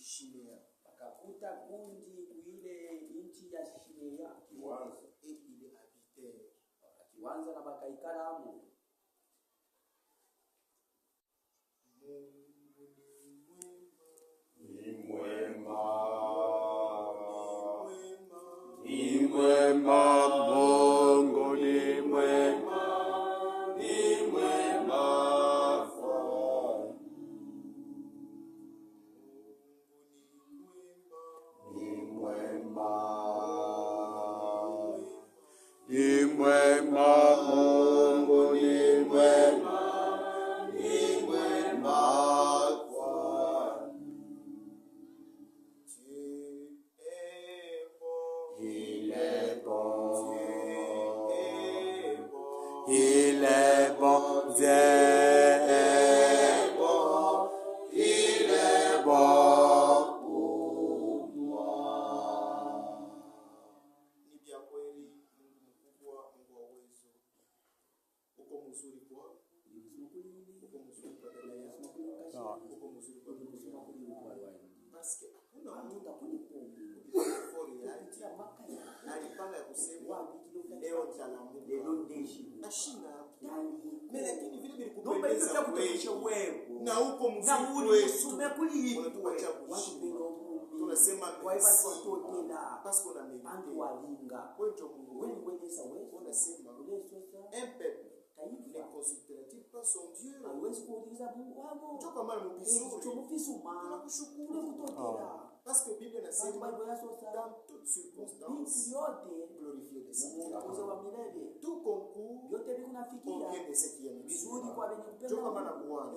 Shimea. Akakuta kundi kuile inchi ya Shimea Kiwanza. Et il habitait. Kiwanza na bakaikaramo. Ni mwema, Mungu ni mwema, ni mwema kwangu. Ni mwema, ni mwema, Mungu ni mwema, ni mwema kwangu. Il est bon, il est bon, Dieu est bon, il est bon pour moi. Ni vya kweli, Mungu mkubwa, Mungu wa uwezo. Uko mzuri kwa? Uko mzuri kwa dada yako? Uko mzuri kwa ndugu yako? Parce que kuna mtu akunipombe. Alipanga kusema leo nitalamuka. Lelo ndeshi. Ashina. Lakini vile vile Nomba hizo vya kutonisha wewe. Na uko mzuri na wewe. ulisume kuli. Unatuacha kushindwa. Tunasema kwa hivyo tutotenda. Parce qu'on a mérité. Antu walinga. Wewe ndio Mungu. Wewe wenesa wewe. Unasema un peuple ne consultera-t-il pas son Dieu? Hawezi kuuliza Mungu wako. Ndio kwa maana mpisuri. Tunakushukuru. Parce que Bible inasema dans toutes circonstances glorifier le Seigneur. Tout concours convient de ce qui est vizuri. Ndio kwa maana Bwana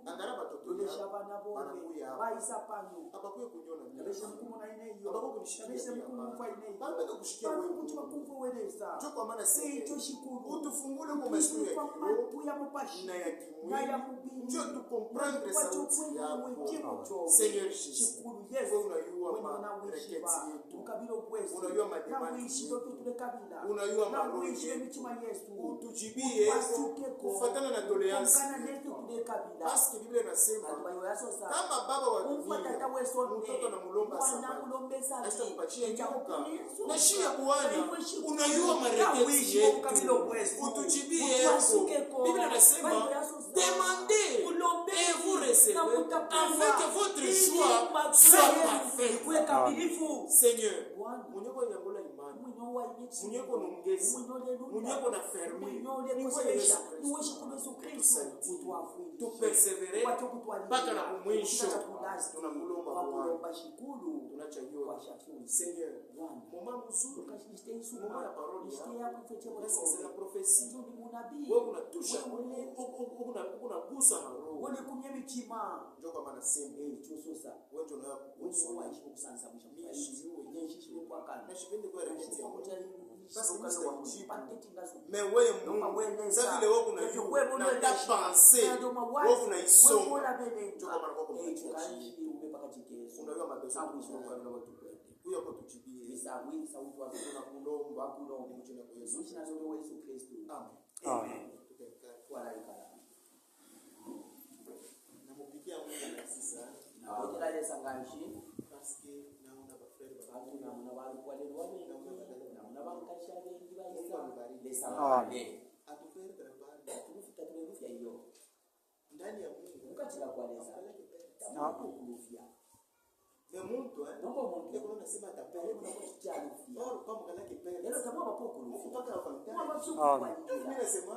angalia watoto wao wanakuja hapa abakuye kunyona mimi abakuye kunishikia baba ndio kushikia wewe ndio kwa maana sisi utufungule kwa masikio na ya kimwili ndio tu comprendre sauti yako Seigneur Jésus wewe unajua mareketi yetu unajua madimani unajua maroji utujibie kufuatana na tolerance parce que Bible inasema kama baba wa dunia mtoto anamlomba sana hata mpatie nyoka na shia Bwana unajua mareketi yetu utujibie Bible inasema demandez et vous recevez afin que votre choix soit parfait. Seigneur, munyeko nyambola imani, munyeko nongezi, munyeko na fermi, Yesu Kristo, tu persevere mpaka na mwisho. Tunakulomba Bwana, tunachajua Seigneur, mama mzuri, mama ya parole, c'est la prophétie. Wewe unatusha, unagusa na roho. Wale kumye mitima. Ndio kama nasema, chososa. Wewe ndio unayosoma waishi kusanza mwisho. Yeshi kwa kana. Na shipende kwa reketi yako. Sasa ukaza wa paketi ngazo. Mais wewe Mungu. Sasa vile wewe kuna na penser. Wewe unaisoma. Ndio kama kwa tukaishi umepaka tikeso. Unajua madosa mwisho kwa watu kwenda. Huyo kwa tujibie. Isawi sauti wako na kulomba mchana kwa Yesu. Mchana zote wa Yesu Kristo. Amen. Amen. Wala ikala. Namupigia Mungu na sisa. Na wajira ile sanganshi. Parce que naona ba frère ba. Naona wale kwa leo wale naona bakasha wengi ba Yesu. Amen. Atupere barabara. Tukufika tumerufia hiyo. Ndani ya Mungu. Ukatila kwa leza. Na hapo kurufia. Mais mtu noko muntu yako unasema atapele kuna kichana fia kama kana kipele leo kama hapo kurufia mpaka afanye mimi nasema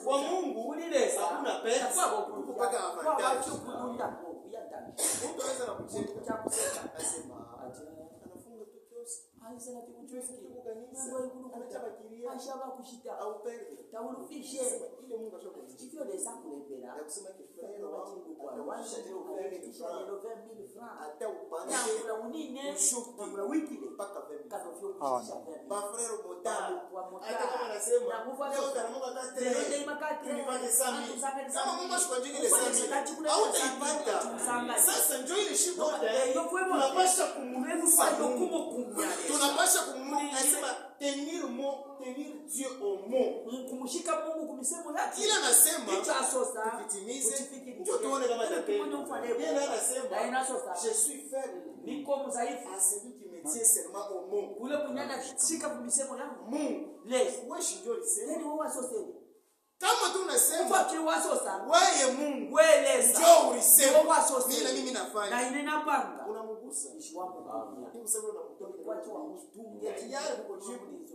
kwa Mungu ulileza hakuna pesa mpaka afanye kudunda kwa ya ndani mtu anaweza kukucheka cha kusema nasema anafunga tu kiosi anza na kujuzi kitu kanisa anachabakiria ashaba kushita au pele taurufishe ile Mungu ashobora hivyo leza kulebera ya kusema kifreno wangu kwa wanja ndio kufikisha 20000 francs hata upande na unine na wiki mpaka 20 kama vyo kufikisha ba frère motari hata kama nasema leo tanamuka kati nipate sami kama Mungu ashikojini ile sami au taipata sasa njoo ile shida tunapaswa kumrefu sana tunapasha tenir Dieu au mot. Kumshika Mungu kumisemo yake. Kila nasema tutimize ndio tuone kama itatenda. Yeye anasema je suis faible. Niko mzaifu. Celui qui me tient seulement au mot. Kule kunyana shika kumisemo yangu. Mungu. Wewe ndio lisema. Nani wewe sasa? Kama tunasema kiwasosa wewe Mungu weleza njoo ulisema mimi nafanya na inenapanga unamgusa ishi wako hivi sasa unamtoka kwa tu mtunge tayari kukujibu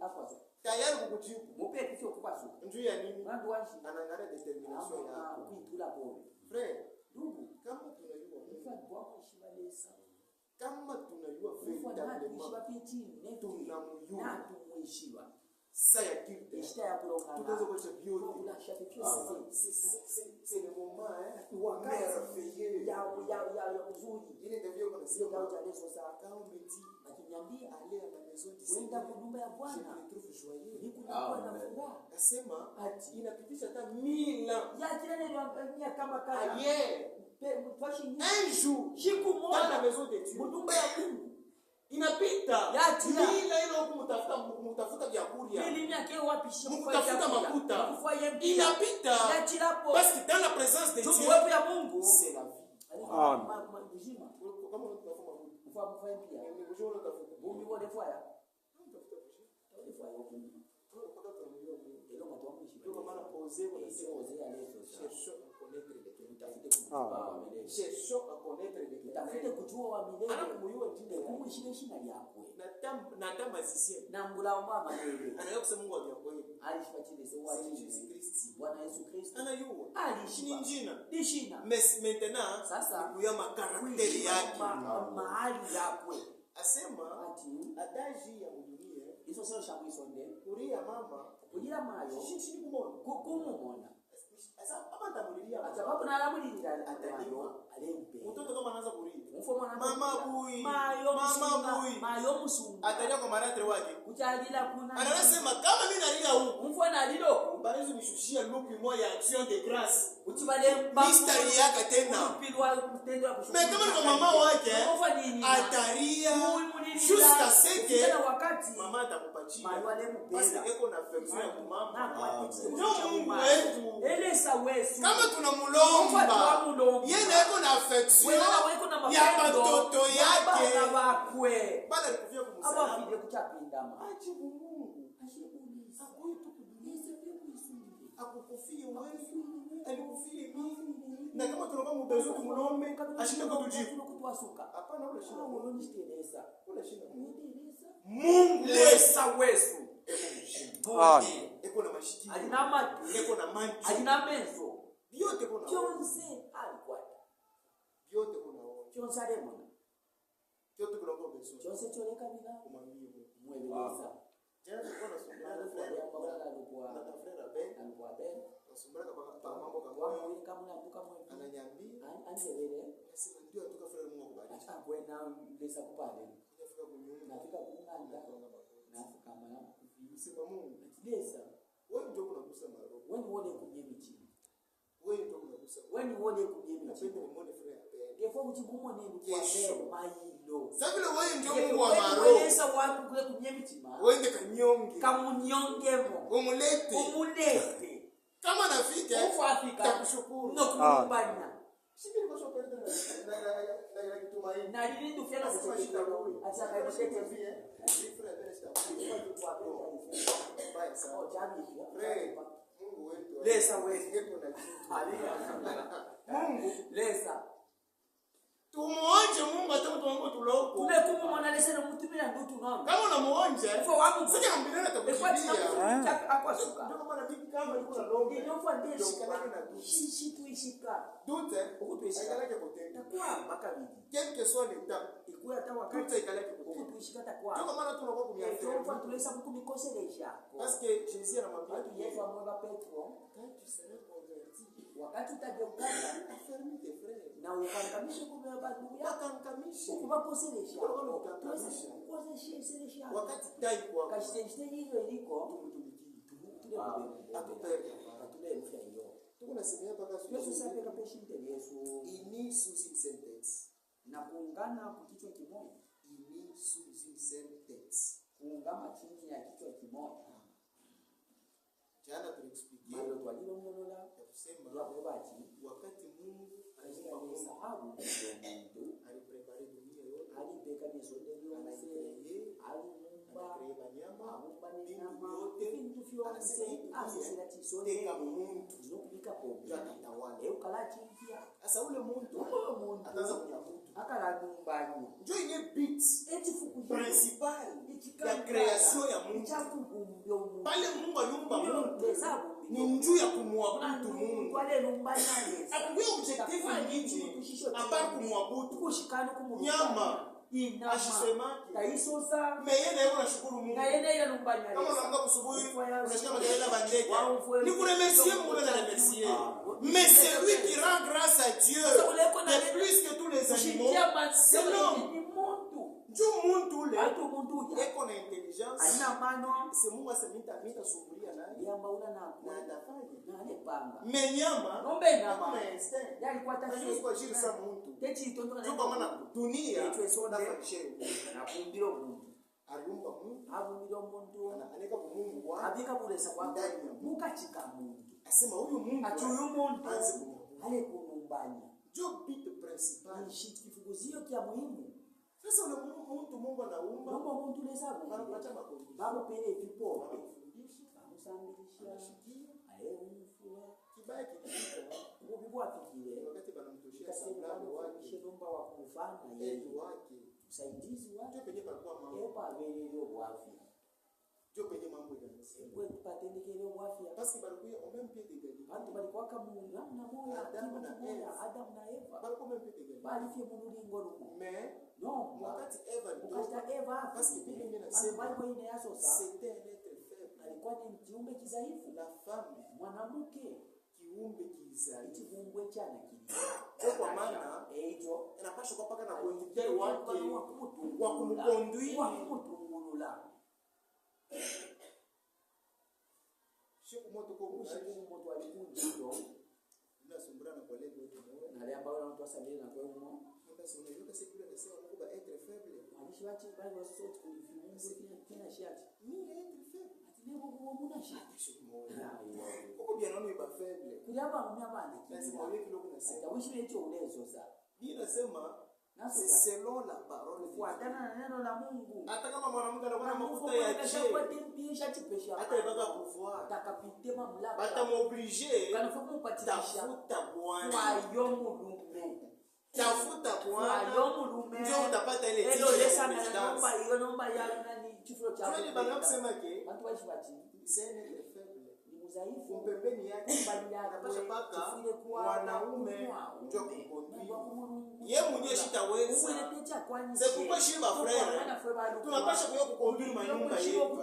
hapo tayari kukujibu mupe kifio kupasuka njoo ya nini ndio washi anaangalia determination yako kuitula pole frère ndugu kama tunajua mfano wako shibalesa kama tunajua véritablement tunamjua na tumuishiwa ça y a qu'il ishta ya kulonga tutaanza kuacha vyote c'est le moment merveilleux ya mzuri ile ndio kwa sio kama cha leso za kama umeti akiniambia aller à la maison du wenda kwa nyumba ya Bwana je trouve joyeux nikuwa na furaha nasema ati inapitisha hata 1000 ans ya kile niliambia kama kaya aye un jour siku dans moja la maison de Dieu nyumba ya Mungu inapita Yatia. mila ile kumtafuta vyakula ili nyake wapi shika mkutafuta makuta kufanya inapita ya chilapo parce que dans la présence de Dieu tuwepo ya Mungu c'est la vie mzima kama unatafuta makuta ufahamu kufanya pia ni mjoo unatafuta bumi wode faya unatafuta wode faya huko mpaka tunamjua Mungu ndio matuamu ndio kwa maana poser kwa sio wazee aleso cherchons à connaître les tafute kujua wa milele cherchons à connaître les tafute kujua wa milele anakumuiwa jina kumwishile shina yako na tamba sisi na ngulaomba manene anaweza kusema Mungu ajapo alishipatile sewa Jésus Christ Bwana Yesu Kristo anayua alishiba njina dishina maintenant sasa kuya makarakteri yake mahali yakwe asema ati adaji ya dunia iso sio shamu isonde kuria mama kugira mayo shini kumona kumumona sasa hapa ndamulilia sababu na alamulira ataliwa alempe mtoto kama anaanza kulia mfo mwana mama bui mayo musunga atalia kwa maratre wake kuchagila kuna anasema kama mimi nalia huko mfo na lilo balizo nishushia lupi moja ya action de grâce uchibale mistari yake tena pilwa kutendwa mais kama kwa mama wake atalia jusqu'à ce que tena wakati mama atakupatia mayo alemupenda basi eko na affection ya mama na kwa Mungu wetu elesa wesu kama tunamulomba yeye eko na affection ya watoto yake na bakwe bado alikufia kumsaidia abafide kuchapindama ajibu Mungu akukufia wewe alikufia mimi na kama tunakuwa mbezo tumulombe ashinde kutujibu kutuasuka hapana ule shida Mungu nistelesa ule shida Mungu lesa wesu eko na mashiki alinama eko na manchi alina mezo vyote kuna kyonse alikuwa vyote kuna kyonse alemona vyote kuna kwa beso kyonse kyoleka bila kumwambia mwebeleza jana tulikuwa nasumbuana frère alikuwa na frère Ben alikuwa Ben nasumbuana kwa mambo kama wao kama unaambuka mwe ananiambia anzebele sasa ndio atoka frère Mungu akubariki akwena lesa kupale nafika kunyumba nafika kumanda nafika mara sema Mungu lesa wewe ndio unagusa maro wewe uone kunyemichi wewe ndio unagusa wewe uone kunyemichi napenda nimuone frère Ben defo kuti mumone kwa mailo sasa vile wewe ndio Mungu wa maro wewe watu kule kunyemichi ma wewe ndio kanyonge kamunyongemo umulete kama nafika ufu Afrika takushukuru no kumbanya sisi niko sio pende na kitumaini na lini ndufia na kushika acha kaibete vile frère Ben sita baya sana Mungu wetu lesa wewe Mungu lesa tumuonje Mungu hata mtu wangu tuloko kule kumona lesa na mtumira ndutu namba kama unamuonje kwa wangu sija mbinana atakusaidia akwasuka ndio maana bibi kama iko na longo ndio kwa ndio shikalake na dushi shishi tuishika dute ukutuishika ikalake kutenda kwa makabidi quelque soit l'état ikuwa hata wakati dute ikalake kutenda ukutuishika ndio takwa maana tunakuwa ndio kumia tulesa mkumikoselesha parce que Jésus anamwambia watu Yesu amwambia Petro quand tu seras converti wakati utageukana affermi tes frères na ukankamisha kubeba ndugu yako wakankamisha kubakoselesha ukankamisha kukoselesha wakati dai kwa kashiteshite hilo iliko tuko nasemea mpaka Yesu sasa kapeshinte Yesu ini sous une sentence na kuungana kwa kichwa kimoja unis sous une seule tête. kuungama chini ya kichwa kimoja. Jana tuliexplique Malo twalilongolola ya kusema lwakubati wakati Mungu katika aliumba sababu Mungu, muntu aliprepare dunia yote, alipeka misonde byonse anakreye alimumba banyama, amumba bintu nenyama yote, ibintu vyonse anasema asisira chisonde teka muntu nokubika pombe ndio atatawala. eukala chimpya Sasa ule muntu uyo muntu ataanza kunyabudu. akala numbanyo Ndio ile bit echifuku principal ya creation ya Mungu. ichakubumbya omuntu Pale Mungu aliumba Mungu lesabu ni njuu ya kumwabudu Mungu. twale lumbanyane Akuwe objectif nyingi apart kumwabudu. kushikana Nyama inama ashisemaki. taisosa Meye na yeye unashukuru Mungu. ngayene ya lumbanyane Kama unaamka kusubuhi unasikia makelele ya bandege. Ni kuremercier Mungu na remercier. Mais c'est lui qui rend grâce à Dieu de plus que tous les animaux. C'est l'homme. Njoo muntu ule eko na intelligence. alina mano C'est Mungu asemita sumbulia naye. yamba una nako Na atafanya. na alepanga Mais nyama ngombe na kama mama instinct. yalikuwa Unajua kwa jiri sa muntu. teti tondoka Ndio kwa maana dunia Etwe sonde. ndafanyishe. na kumbiro muntu Aliumba Mungu. abumbiro muntu Aneka kwa Mungu wa. abika bulesa kwa Ndani ya Mungu. mukachika muntu Asema huyu Mungu. ati uyu muntu Anze kumwabudu. ale kunumbanya Ndio bit principal. ni shit kifuguzio kya muhimu Sasa ule mtu Mungu anaumba. nomba muntu lesabu Anakupatia makundi. babo pele vipo Anakufundisha. bamusambilisha Anashikia. ayeumfua Kibaya kikifika. ubibwa fikire Wakati banamtoshia kasema sababu wake. nomba wa kumfana Yeye yeye wake. usaidizi Ndio wake penye palikuwa mambo. epa abelelyo bwafya Ndio penye mambo yanaanza. ebwe patendekele bwafya Parce que balikuwa au même pied d'égalité. bantu balikwaka mungu namna moya Adamu na kimu moya Eva. adamu na eva Balikuwa au même pied d'égalité. balifye mululingo lumo Mais nomba wakati Eva alitoka, ukata eva parce que Biblia inasema balikwine yasosa c'était un être faible. alikuwa ni kiumbe kizaifu La femme mwanamke kiumbe kizali. ichivumbwe chana Kwa kwa maana eito inapaswa kwa paka na kuingia wake wa kumconduire. wakumutungulula Siku moto kwa ushiku kuishi. muntu alikunjito Nasumbura na kolego wetu mmoja. nali ambayo namtu asabili na kweumo Basi unajua siku ile anasema Mungu ba être faible. manishi bachi bali wasoti kulivimungu kina shati Mimi être faible. atinebo kuwo muna shati Siku moja. Huko bien naona ba faible. kulyaba mumya bana Lazima wewe kilo kunasema. atawishi echo ulezo sa Mimi nasema naso c'est selon la parole de Dieu. kufuatana na neno la Mungu Hata kama mwanamke anakuwa na mafuta ya je, hata ibaka pouvoir, takapite mamlaka bata m'obliger kanafamu upatilisha tafuta Bwana. kwayo mulume Tafuta Bwana. kwayo mulume Ndio utapata ile elo tija ya lesa na obedience. nomba iyo nomba ya nani chifulo cha Kwani bana kusema ke bantu baishi bati c'est un être faible. ni muzaifu Kumpembeni yake mbali yake anapaswa paka kufile kwa mwanaume ndio kwa kukonduire. Mungu Yeye mwenyewe shitaweza. C'est pourquoi chez ma frère tunapasha kuyo kukonduire manyumba yetu.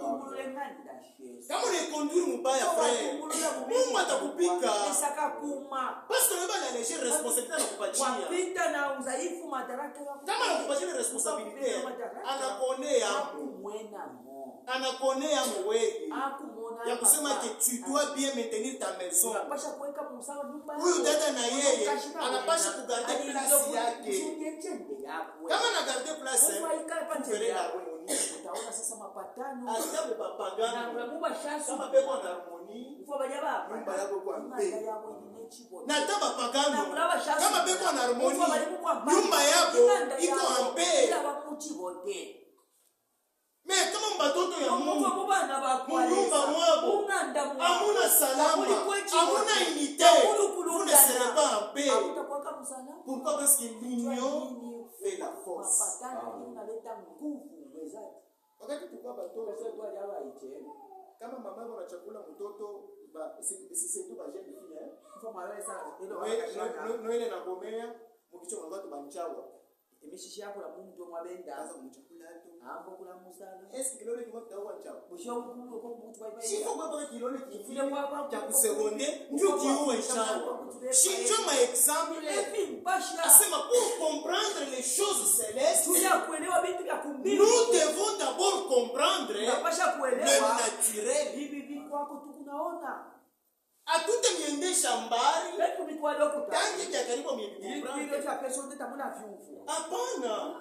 Kama unakonduire mubaya frère, Mungu atakupika. Parce que wewe bana léger responsabilité na kupatia. wapita na udhaifu madaraka yako Kama anakupatia responsabilité, anakonea akumwena mo anakonea mwege akumona ya kusema que tu dois bien maintenir ta maison. unapasha kuweka msawa nyumba Huyu dada na yeye anapasha kugarder place yake. Kama na garder place, tufere harmonie. utaona sasa mapatano Hata bapagana na muba shasu kama beko na harmonie, mfo bajaba nyumba yako kwa mpe. na Na hata bapagano kulaba shasu kama beko na harmonie, nyumba yako iko ampe. Mais kama mbatoto ya Mungu munyumba mwabo hamuna salama, hamuna unité, vous ne serez pas en paix. Pourquoi? Parce que l'union fait la force. Wakati tukua batoto kama mama yako na chakula mtoto si tu ba jeune fille no ile na gomea mukicho mwangato banchawa emishishi yako la muntu mwabenda anza kumchakula hato ambo kula musala est-ce que kilole kimo kitakuwa chawa busho ukulu ko muntu si baibai kwa kwa kilole kifile kwa cha kusekonde ndio kiuwe chawa si choma exemple epi basha asema pour comprendre les choses célestes tuya kuelewa vitu vya kumbili nous devons d'abord comprendre basha le kuelewa naturel. hivi vitu kwako tukunaona Atute miende shambari vitu mitwalo kuta tangi kya karibu video mibibura cha pesa ndio tamuna vyuvu hapana.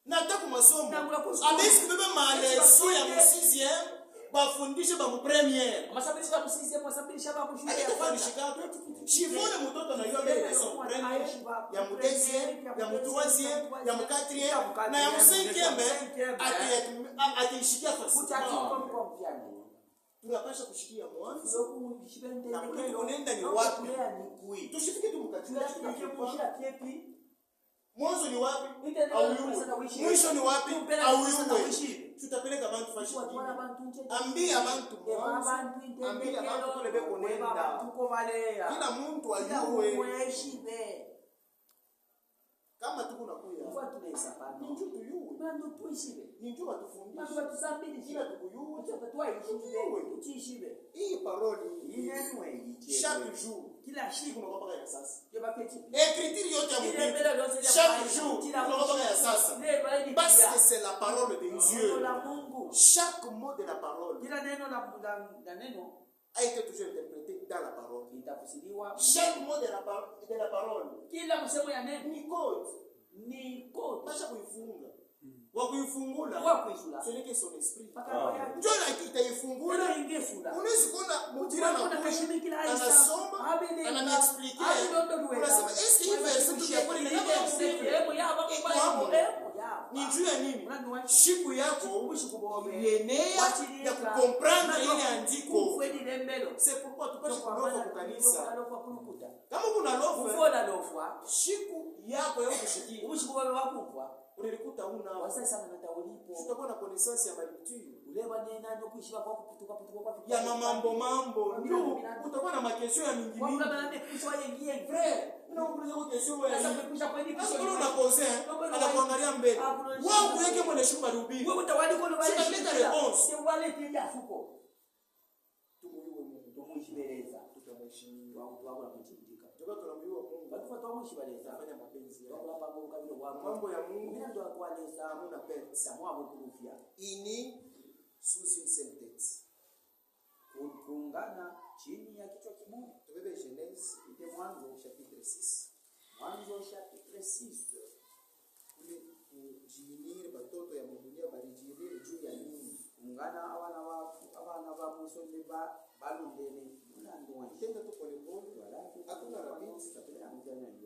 Nata kumasomo. Nangula ku Abesi bebe maleso ya mu 6e bafundishe ba mu premiere. Masabisha msizie masabisha ba kushule ya Alikufundishika. Shivone mtoto na yule leso premiere ya mu 2e, ya mu 3e, ya mu 4e na ya mu 5e atiishikia fasi. Tunapasha kushikia mwanzo. Na kule unaenda ni wapi? Kui. Tushifike tu mkachukua kipi? Mwanzo ni wapi? Auyuwe. Mwisho ni wapi? Auyuwe. Tutapeleka bantu fashi. Ambia bantu mwanzo. Ambia bantu kule beko nenda. Kila mtu ayuwe. Kama tuko na kuya. Ni njoo tuyuwe. Ni njoo watufundishe. Kila tukuyuwe. Hii parole chaque jour. Kila siku unakuwa ya sasa. Écriture yote ya Mungu. Chaque jour unakuwa ya sasa. Parce que c'est la parole de Dieu. Chaque mot de la parole a été toujours interprété dans la parole. Chaque mot de la parole ni code. Pasha kuifunga. Wakuifungula. Ce n'est que son esprit. Njoo na kitaifungula. Unaweza kuona mjira na anasoma, ananiexpliquer. Unasema est-ce que verset tukiakoni ni ni juu ya nini? Shiku yako yenea ya kukomprendre ile andiko. C'est pourquoi tupashe kulofa kwa kanisa. Kama kuna lofa, shiku yako ya kushikia. Unalikuta una wasasa na ulipo tutakuwa na connaissance ya malecture uleba nena ndio kuishiba kwa kutuka ya mambo ndio utakuwa na makesho ya mingi mingi kwa nani kiswa yengie frère unakuuliza kwa kesho wewe sasa kuisha kwa nini kiswa una pose anakuangalia mbele wao kuweke mwana shumba rubiri wewe utawali kwa wale shida response si wale pia fuko tumuishibeleza tutamheshimu wao na kutindika ndio tunamjua Mungu watu watamheshimeleza afanya mapenzi yake mambo ya Mungu ndio kualeza hamuna pesa mwa mkurufia ini sous une seule tête kuungana chini ya kichwa kimoja. Tubebe Genèse ite Mwanzo chapitre 6. Mwanzo chapitre 6 kule kujinir batoto ya dunia balijinir juu ya nini? Kuungana abana ba musonde ba balundene mulando tenda tu pole pole wala hakuna rabiti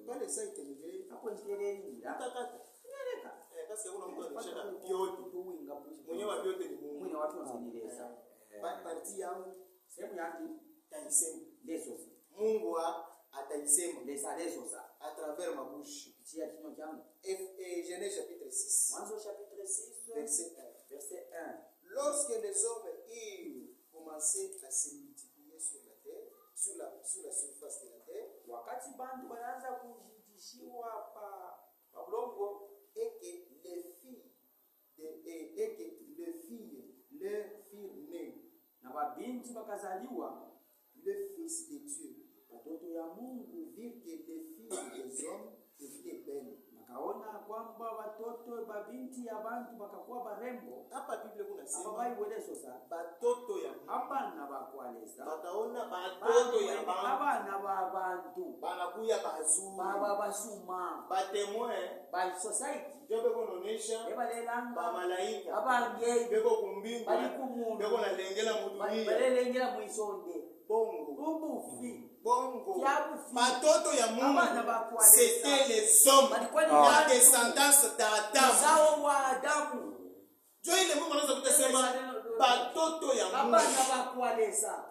pale site nile hapo ndireni atakata kasi kuna mtu anashaka yote tuwinga mwenyewe yote ni Mungu mwenye watu wanzenileza parti yangu sehemu yake taisema leso Mungu ataisema leso sa à travers ma bouche kutia kinywa changu. Genèse chapitre 6 Mwanzo chapitre 6 verset 1 lorsque les hommes eurent commencé à se multiplier sur la terre sur la surface de la terre wakati bantu wanaanza kujidishiwa pa udongo et que les filles leur firent nés na babinti bakazaliwa le fils de Dieu watoto ya Mungu virent que les filles des hommes étaient belles makaona kwamba watoto babinti ya bantu bakakuwa barembo. Hapa Biblia kuna sema hapa iweleso sa batoto ya abana bakwalesa bataona batoto ya bantu abana ba bantu banakuya bazuri baba basuma batemoin by society jobe kononesha ebalelanga ba malaika abange beko kumbingu bali kumundu beko nalengela mudunia balelengela muisonde bongo ubufi bongo yabufi batoto ya Mungu c'était les hommes la descendance d'Adam zao wa Adamu jo ile Mungu anaweza kutasema batoto ya Mungu abana bakwalesa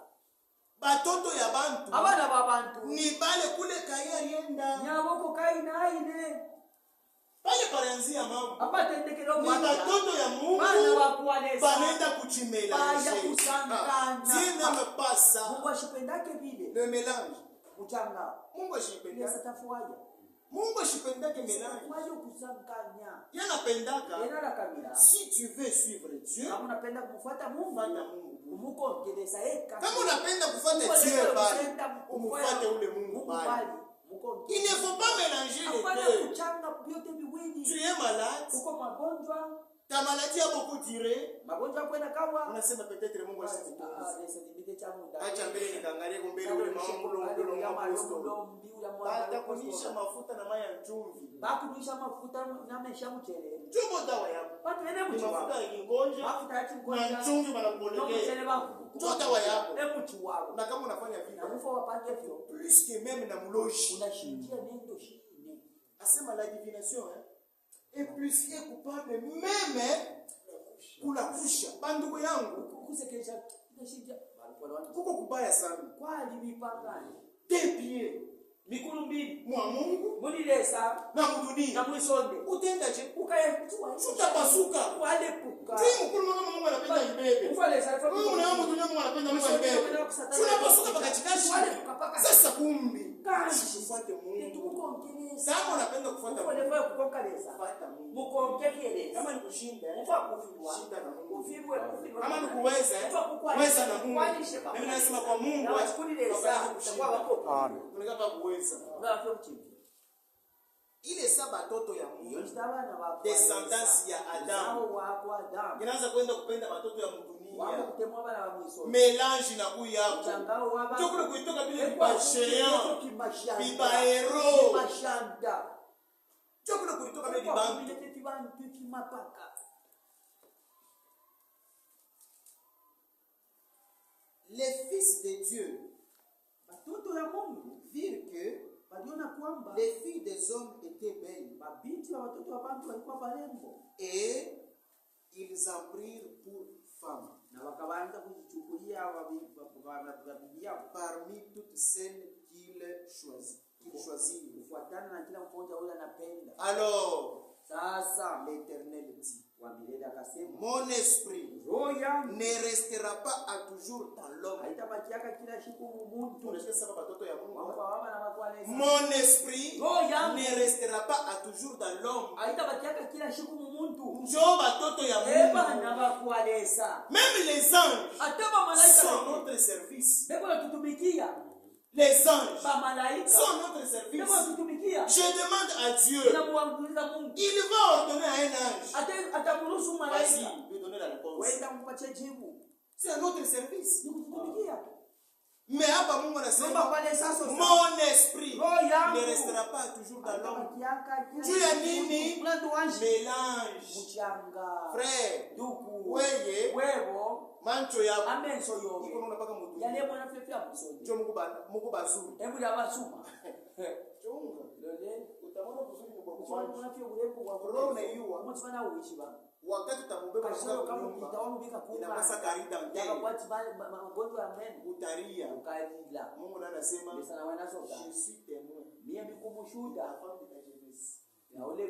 batoto ya bantu abana babantu ni bale kule kaya alienda nyaboko kaina aine pale paranzia mambo abatendekero ni batoto ya Mungu bana bakwalesa banenda kuchimela baya kusangana Dieu n'aime pas ça Mungu ashipendake vile le mélange kuchanga Mungu ashipendake tafuaje Mungu ashipendake mélange waje kusanganya yanapendaka yana kamera si tu veux suivre Dieu kama unapenda kumfuata Mungu fanya Mungu umuko keleza eka kama unapenda kufuata Dieu bali umfuate ule Mungu bali il ne faut pas mélanger les deux vyote viwili. Tu es malade. Uko magonjwa. Ta maladie a beaucoup duré. Magonjwa kwenda kawa. Unasema peut-être Mungu asikupunguza. Nisaidie cha muda. Acha mbele nikaangalie kumbele ule mambo ule Kristo. Batakunisha mafuta na maya chumvi. Bakunisha mafuta na mesha mchele. Chumbo dawa yako. Watu ene mchwa. Mafuta ya kingonja. Mafuta ya kingonja. Na chumvi banakubolekea. Chumbo dawa yako. Mchwa. Na kama unafanya vile. Na mfo wapande vyo. Plus que même na mloji. Unashindia nendo shini. Asema la divination est plus coupable même kula kusha. Bandugu yangu kusekesha unashindia. Kuko kubaya sana. Kwa alivipangani. Tepie. Mikulu mbili mwa Mungu munilesa na mudunia na mwisonde utendaje ukayekuwa utapasuka wale puka timu kuluma kama Mungu anapenda ibebe ufalesa kwa Mungu na mudunia Mungu anapenda Mungu ibebe tunapasuka pakachikashi sasa kumbi kashi ufuate Mungu tukukongeleza kama unapenda kufuata Mungu ndio kukongeleza fuata Mungu mukongeleza kama ni kushinda ufa kufindwa shinda na Mungu ufindwe kama ni kuweza weza na Mungu mimi nasema kwa Mungu na wachukulileza kwa wako amen unataka kuweza ile saba toto ya Mungu descendance ya Adam inaanza kwenda kupenda watoto ya dunia melange na kuya hapo chokule kuitoka bila kibashean bibaero chokule kuitoka bila bibantu les fils de Dieu watoto ya Mungu virent que les filles des hommes étaient belles et ils en prirent pour femmes parmi toutes celles qu'ils choisirent. Alors l'Éternel dit, mon esprit ne restera pas à toujours dans l'homme. Mon esprit ne restera pas à toujours dans l'homme. Même les anges sont notre service. Les anges sont notre service. Je demande à Dieu, il va ordonner à un ange. Vas-y, lui donner la réponse. C'est notre service. Mais hapa Mungu anasema mon esprit ne restera pas toujours dans l'homme. Tu ya nini? Mélange. Frère, weye mancho yako iko naona paka mtu yale mwana fefia msoni ndio Mungu bazuri hebu ya basuma chunga lele utamwona kuzuri kwa kwa mwana fio urefu wa roho na yua mtu sana uishi ba wakati utamubeba kwa nyumba inapasa karida ngeni wakati magonjwa ya meno utaria ukaila Mungu ndiye anasema sana wana soka je suis témoin mimi kumushuda afanye tajemesi na ule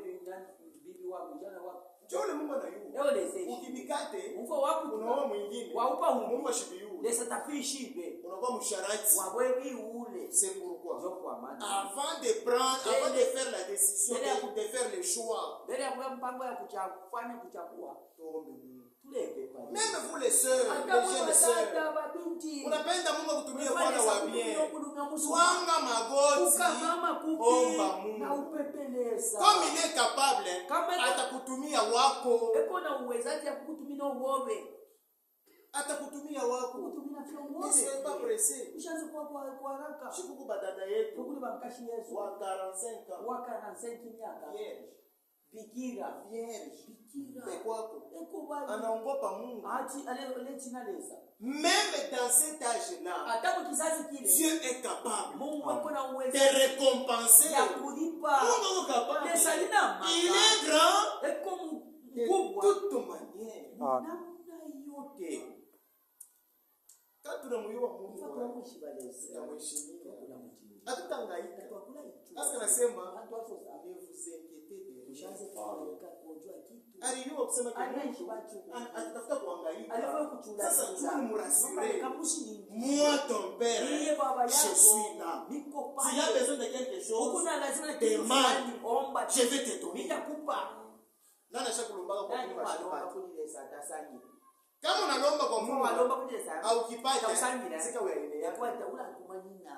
bibi wa mjana wa Jole Mungu anayua. Ukibikate mfo wapi unaoa mwingine. Waupa Mungu ashibiu. Lesa tafishi unakuwa msharati. Wawewi ule. C'est pourquoi. Avant de prendre, avant de faire la décision, de faire le choix. Mbele ya mpango ya kufanya kuchagua. Tuombe Mungu. Tuleke kwa. Même vous les sœurs, les jeunes sœurs. Unapenda Mungu akutumie Bwana wa bien. Twanga magoti. Ukamama kupi. Omba Mungu. Na upepeleza. Comme il est capable, atakutumia wako. Eko na uwezaji ya kukutumia uowe. Atakutumia wako. Kutumia fio uowe. Ne soyez pas pressés. Ushaanza kwa haraka. Shikuku badada yetu. Kukuli bamkashi Yesu. Wa 45 ans. Wa 45 miaka. Vierge. Bikira. Vierge. Bikira. Pekwako. Eko bali. Anaogopa Mungu. Ati ale chinaleza. Même dans cet âge-là, hata kizazi kile Dieu est capable de récompenser. Mungu capable. Il est grand de toute manière. Quand tunamjua Mungu, tutamheshimia. Hatutangaika. Sasa nasema ne vous inquiétez de rien. Aliyo kusema atatafuta kuangaika. Sasa tumurassurer. Moi ton père, je suis là. S'il y a besoin de quelque chose, demande. Je vais te donner. Nana shakulumbaga kwa kuni mashipati. Kama unalomba kwa Mungu au kipata sika uyaenea.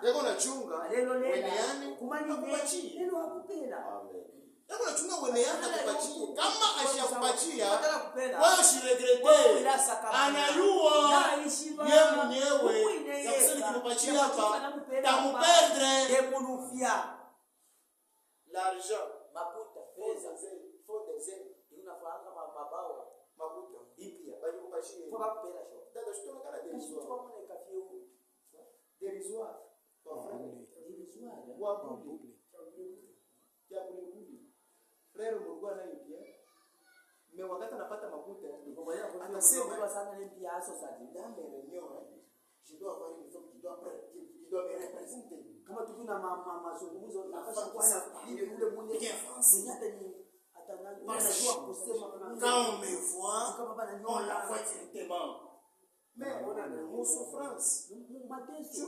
Yako unachunga. Weneani kumachi. Amen. Hebu nachunga wene yako kupatia. Kama ashakupatia, Wataka kupenda. wewe usiregrete. Wewe ilasa kama. Anayua Naishiba. yeye mwenyewe. Ukwine Ya kusema yeka. nikimpatia Ya hapa, namupenda tamuperdre. Demunufia. L'argent. Makuta, Pesa. pesa. Faut des ailes. Inafaanga mabawa. Makuta. Ipia. Bali kupashie. Kwa kupenda sho. Dada shutona kana derisoire. Kwa mwana kafio. Derisoire. Kwa frère. Derisoire. Kwa bubli. Ya bubli. Frère mlikuwa naye pia. Mais wakati anapata makuta, Akasema sana ni pia society. dans mes réunions, je dois avoir une femme qui doit me représenter. Kama tukuna mazungumzo nafasi kwa na ile ule mwenye mwenye atanajua kusema Quand on me voit, kama bana on la nyola voit directement. Mais mon souffrance, mateso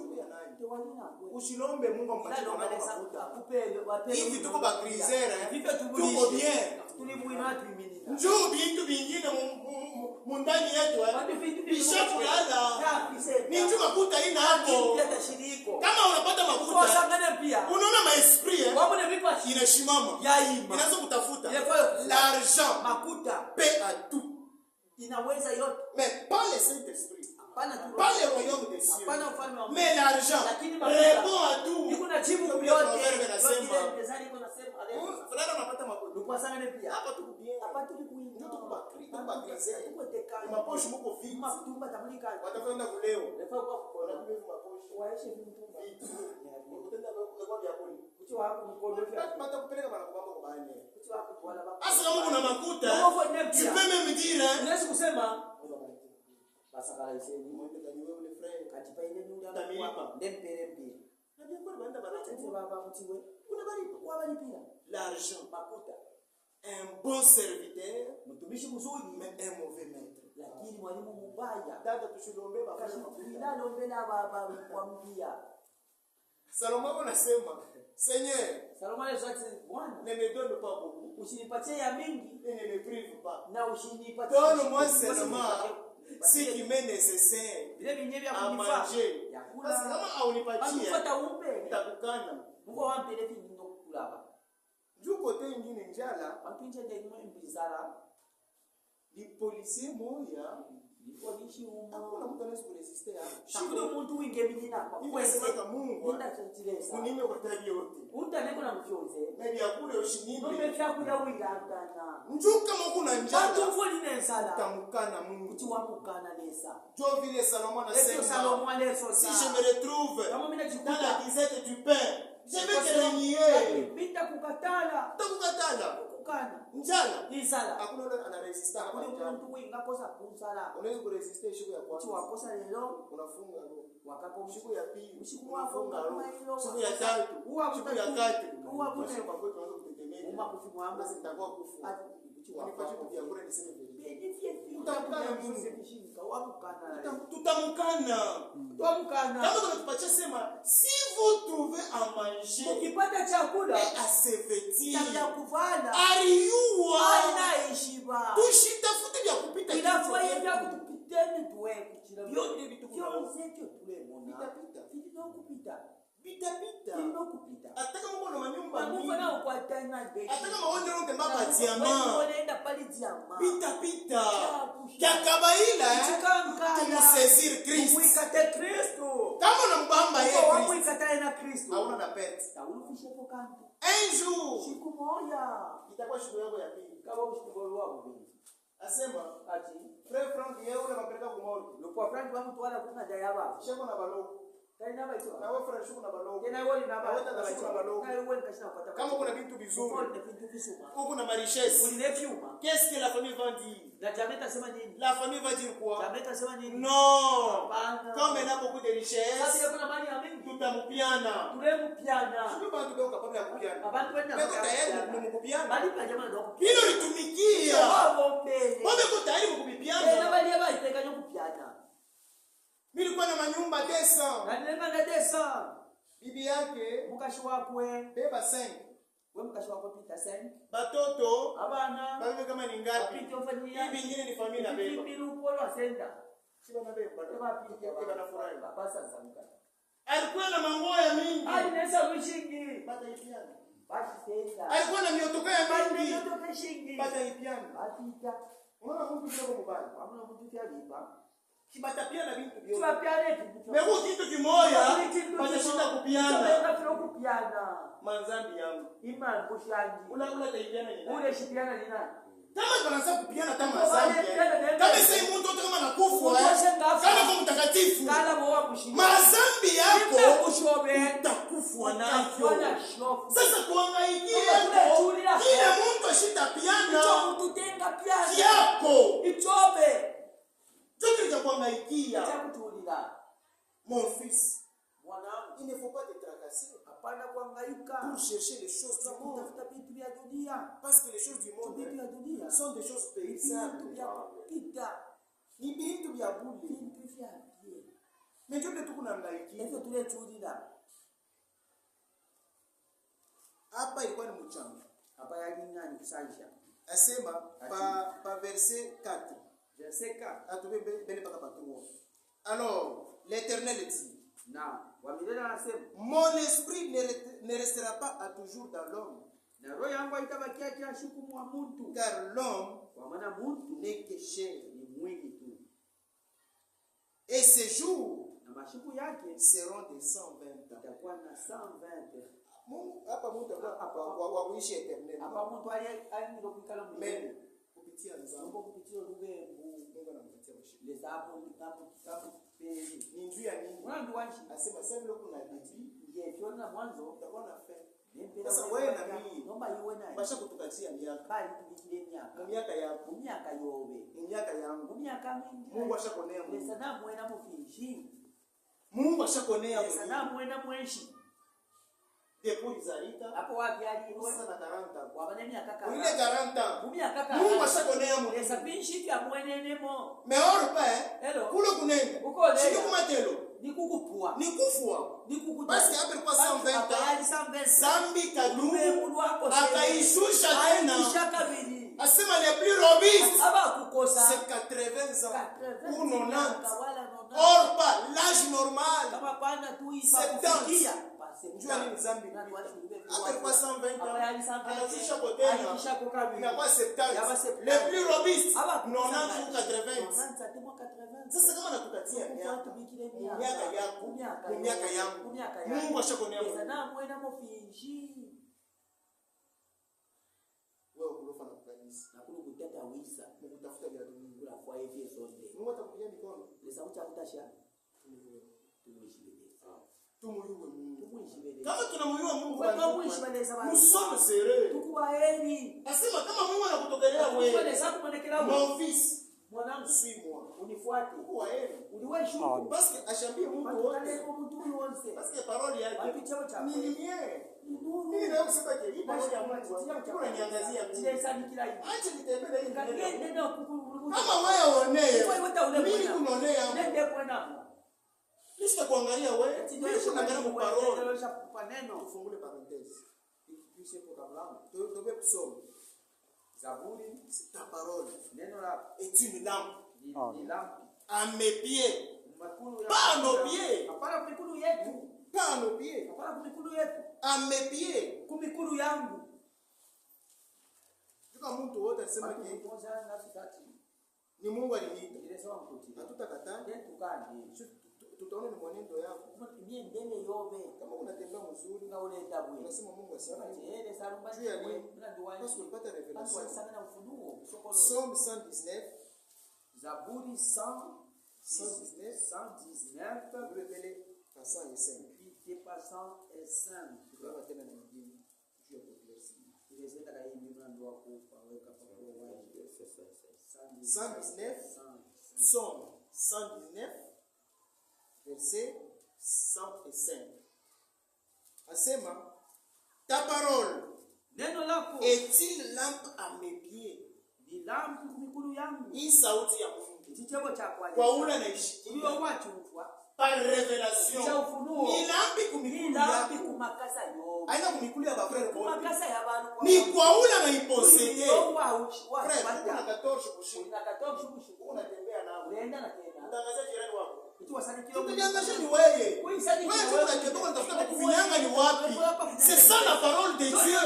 tewalina usilombe Mungu ampatie makuta. kupele wapele Hivi tuko ba grisere, hivyo tuko bien. tulimuina tuimini Njoo bintu vingine mundani yetu bisha kulala. Ni njoo makuta ina hapo. Kama unapata makuta, pia unaona maesprit wabone vipa inashimama. yaima Inaanza kutafuta. l'argent makuta Paix à tout. inaweza yote Mais pas le Saint-Esprit. hapana tu Pas le royaume des cieux. hapana ufalme wa Mais l'argent Lakini répond à tout. niko na jibu Ndio yote proverbe nasema. yote mezani iko nasema Fulana anapata makuta. kwa sana pia Hapa tuko bien. hapa tulikuita Ndio tuko bakrize. tuko tekana Maposho mko viti. matumba tamulika Watakwenda kuleo. lefa kwa Kuna kubeba maposho. waishe vitumba Viti. Ukutenda kwa vya poli. kucho wako mkondo vya Hata kupeleka bana kwa mambo mbaya. kucho wako wala baba Asa kama kuna makuta, tu pia peux même dire, unaweza kusema basakala iseni mwende kaniwe ule frère. katipa ile nyunda Utamilipa. ndempere mpira Na bien kwa banda bana. tete baba mtiwe Unabalipa. wabalipira L'argent. makuta Un bon serviteur, mtumishi mzuri mais un mauvais maître. lakini mwalimu mubaya Dada tusilombe bafanye makuta. kashilalombela baba kwa mpia Salomon anasema, Seigneur, Salomon zote bwana ne me donne pas beaucoup usinipatie ya mingi et ne me prive pas. na usinipatie Donne-moi seulement ce qui m'est nécessaire vile vinye vya à kunifaa manger. ya Parce que kula kama haunipatie, akufuata umpe nitakukana. Mungu wampele vinyo kulaba Juu kote ingine njala, watu nje ndio mbizara ni policier moya, polishi hakuna umo mtu anaweza kuresiste hapo. shikule muntu winge binina Kwese Mungu, nenda kutileza unime kwa tabia yote. utaneko na mfyoze Na vyakula ushinime. ndio vyakula wilangana Njoo kama kuna watu njala, mfoli nensala utamkana Mungu. kuti wamukana nesa Njoo vile Salomon Ese anasema, Salomo aleso si sa je me retrouve kama mimi dans la najikuta disette du pain, je vais te renier. Bita kukatala Utakukatala. kukana Njala. isala Hakuna yule anaresista hapa kule njala. muntu winga kosa kusala Unaweza kuresiste siku ya kuti kwanza. wakosa lelo Unafunga roho. wakapo Siku ya pili usiku unafunga wako roho. kama hilo Siku ya tatu, huwa siku ya tatu. huwa Kwa kute sababu kwa kwetu tunaweza kutegemea. umma kufimwa Basi nitakuwa kufu. Unipatie tu vyakula niseme vile. Tutamkana. Kama tunatupatia sema si vous trouvez à manger ukipata chakula et à se vêtir. cha kuvala Ariua. inaishiba Tushitafute vya kupita inafanya kitu. vya kutupiteni tuwe kuchira Vyote vitu vyonse vyo tulemona Vitapita. vinokupita Vitapita. vinokupita Hata kama uko na manyumba Mungu mingi. na ukwatana beki Hata kama wewe ndio unatembea kwa diamant. unaenda pale diamant Pita. Kya kabaila tumsaisir Christ. mwikate Kristo Kama unambamba yeye kwa Christ. mwikate na Kristo Hauna na pete. taulufishe pokando Un jour siku moja itakuwa siku yako ya pili. kama ushukuru wako vingi Asema ati Frère Frank yeye ule mapeleka kumoni. lokwa Frank wangu twala kuna dayaba Sheko na baloko. tena ba ito Na wewe Frère shuku na baloko. tena wewe na ba Wewe utashuka na baloko. na wewe kashina kupata Kama kuna vitu vizuri, uone vitu visuma huko na richesse. ulinefiuma Qu'est-ce que la famille va dire? na jamii tasema nini La famille va dire quoi? jamii tasema nini Non. Hapana. Comme elle a beaucoup de sababu richesses, ya kuna mali ya mingi tutamupiana. tulempiana Sio bado ndio kapabla ya kupiana. abantu wenda Ndio tayari mkupiana. bali pa jamaa ndio Hilo litumikia. wao mbele Wewe uko tayari tena mkupiana. bali ya bai teka kupiana Mimi nilikuwa na manyumba 200. na nenda na desa Bibi yake mukashi wakwe beba 5. wewe mukashi wako pita sen Batoto abana baba kama ni ngapi? apite ofanyia Hivi vingine ni familia beba. bilu polo asenda Sio na beba. kama apite Beba na furahi. basa samka Alikuwa na manguo ya mingi. ali nesa mshingi Bata ipiana. alikuwa na miotoka ya mingi bata ipiana. Unaona mtu bila kubali kibata pia na vitu vyote meru kitu kimoja batashinda kupiana manzambi yangu ula taipiana ni nani kama tunaanza kupiana kama zambi kama sasa mtu wote kama nakufa kama kwa mtakatifu mazambi yako utakufa nayo. Sasa kuangaikia kila mtu ashitapiana yako Joki ya kuangaikia mon fils il ne faut pas te tracasser pour chercher les choses du monde parce que les choses du monde sont des choses périssables. Ni bintu vya bure mais Joki tu kunaangaikia hapa ilikuwa ni mchana hapa yalingani kusalisha asema pa verset 4 atube bele paka patro. Alors l'Éternel dit mon esprit ne restera pas à toujours dans l'homme car l'homme n'est que chair et ses jours seront de 120 ans. Hapa mtu wa kuishi eternel. Hapa mtu aliyekukala milele kupitia nzambo kupitia lugha Mungu anampatia mshindi. Les hapo kitabu pezi. Ni njia nini? Mwanzo wanchi asema sasa leo kuna bidii. Ndiye tuona mwanzo utakuwa na fedha. Sasa wewe na mimi naomba iwe naye. Basha kutukatia miaka. Bali tubikile miaka yako. Miaka yobe. Miaka yangu. Miaka mingi. Mungu ashakonea Mungu. Pesa na mwena mufishi. Mungu ashakonea Mungu. Pesa na mwena mweshi. Depuis Zarita hapo wapi alipo sana 40 wabane miaka kaka ile 40 miaka Mungu ashakonea Mungu esa pinshi ya mwenenemo meor pa kulo kunenda shiki kumatelo ni kukupua basi hapo kwa 120 zambi kadumu akaishusha tena asema le plus robuste aba kukosa c'est 80 ans ou 90 or pas l'âge normal kama pana tu ifakufikia njua ni zambi hapa kwa 120 anashusha potena inakuwa 70 le plus robuste 90 ou 80 sasa kama natukatia miaka yako miaka yangu Mungu ashakonea sana mwena mofinji wewe kulofa na kanisa na kutata wisa kutafuta vya dunia la kwa hivi zote Mungu atakupigia mikono lesa utakutasha tumuyuwe Mungu kama tunamuyua Mungu nous sommes sérieux tukuaheri asema kama Mungu anakutokelea wewe mon fils mwanangu suis-moi unifuate kuaheri uliweshuku parce que ashambie Mungu wote parce que parole yake ni lumière Mimi na usema ke hii parole ya Mungu kuna niangazia mimi acha nitembee hii kama wewe uonee mimi kunaonea nende kwenda Lista kuangalia wewe, mimi kuangalia kwa parole. Kwa neno Tufungule parenthèse. Ikipishe kwa kabla. Tobe kusoma. Zaburi c'est ta parole. Neno la est une lampe. Ni lampe. À mes pieds. Pas à nos pieds. Hapana kumikulu yetu. Pas à nos pieds. Hapana kumikulu yetu. À mes pieds. Kumikulu yangu. Tuka mtu wote asema ke ni Mungu aliniita. Ile sawa mkuti. Hatutakataa. Tukani. Tutaona ni mwenendo yako. Ndiye mbele yobe. Kama unatembea mzuri na ule tabu. Unasema Mungu asifiwe. Ile sarumba ni parce que ulipata revelation. Sana na ufunuo. Psalm 119. Zaburi 119. Rebelle passant et 5. Pitié passant et 5. Tukawa tena na mjini. Juu ya kuclaircir. Ile kaya hivi mlango wako paweka papo wazi. 119. Psalm 119. Verset 105. Asema ta parole neno lako est une lampe à mes pieds. Ni lampe kumikulu yangu. Hii sauti ya Mungu. Kichebo cha kwa ule anaishi. Hiyo wachufwa par revelation. Cha ufunuo. Ni lampe kumikulu yangu. Ni lampe kumakasa yo. Aina kumikulu ya bafrere kwa. Kumakasa ya banu. Ni kwa ule anaiposeke. Frère, kuna 14 kushuka. Kuna 14 kushuka. Unatembea nao. Unaenda na tena. Utangaza jirani wako. Tuliangalia ni wewe. Wewe unatembea unatafuta kufinyanga ni wapi? C'est ça la parole l'amour de Dieu.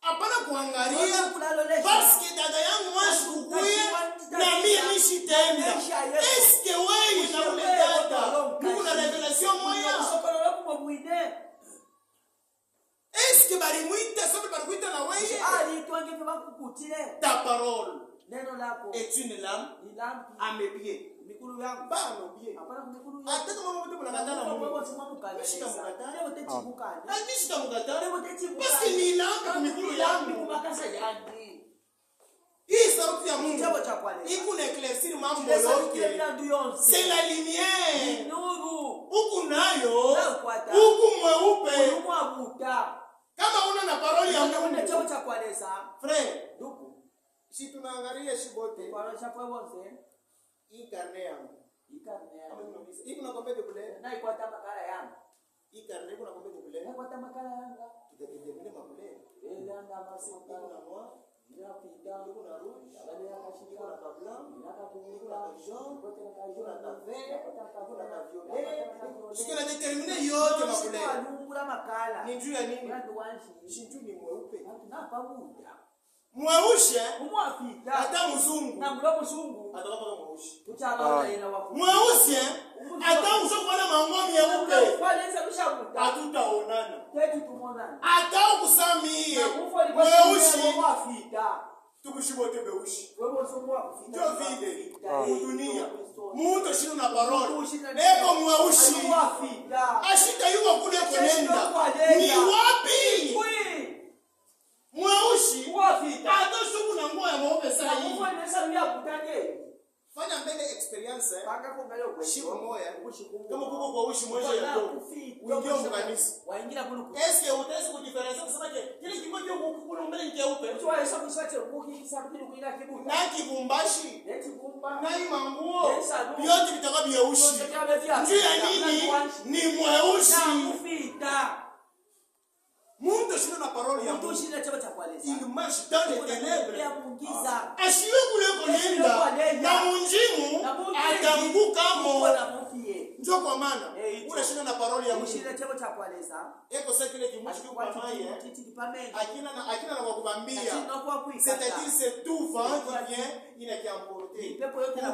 Hapana kuangalia parce que dada yangu mwashikukuye na mimi nishitenda. Est-ce que wewe na ule dada Mungu na revelation moya? Est-ce que bali mwite sote bali mwite na wewe? Ta parole est une lampe à mes pieds. Ba nos pieds. Hata kama mtu mnakatana Mungu. Shika mkatana. Na shika mkatana. Basi ni lampe kwa miguu yangu. Hii sauti ya Mungu iko na éclaircir mambo yote. C'est la lumière. Huku nayo huku mweupe. Kama una na parole ya Mungu. Frère, si tunaangalia shibote. Hii karne yangu. Hii kuna kombe kule. Na ikwata makala yangu. Hii karne kuna kombe kule. Na ikwata makala yangu. Tutakitembelea makule. Enda masika na mwa. Ila pita kuna rouge. Wale yakashika Kuna ka blanc. na Kuna ka jaune. kuna ka vert. kuna ka violet. Sikuna determiner yote makule. Alungula makala. Ni juu ya nini? Ndio wanshi. Shinju ni mweupe. Na pamoja. Mweushe Umwafika. hata mzungu. Na mlo mzungu. Atakapa mweushi. Uchala ina wafu. Mweusi hata ushakuona mangomi yeupe. Kwanza kushakuta. Hatutaonana. Tete tumonana. Hata ukusamie. Mweushi tukushibote beushi. Ndio vile. Dunia. Mungu shino na parole. Eko mweushi. Ashita yuko kule kunenda. Ni wapi? Mweushi. Hata shuku na nguo ya mweupe sasa hivi. Fanya mbele experience. Shiku moya. Kama kuko kwa ushi mmoja ya dogo. Uingie mkanisa. Waingia kulu. Eske utaweza kudifference kusema kile kimoja huko mbele ni keupe. Tuwaisha kushache kuki sabini kuina kibu. Na kibumbashi. Eti kumba. Na manguo. Vyote vitakuwa vyeushi. Njoo ya nini? Ni mweushi. Mungu shino na parole ya Mungu. Il marche dans les ténèbres. Ashiwe kule konenda na munjimu atanguka mo. Njoo kwa maana ule shino na parole ya Mungu. Eko sasa kile kimushi kwa maye. Akina na wakubambia. C'est-à-dire c'est tout vent qui vient inakiamporter.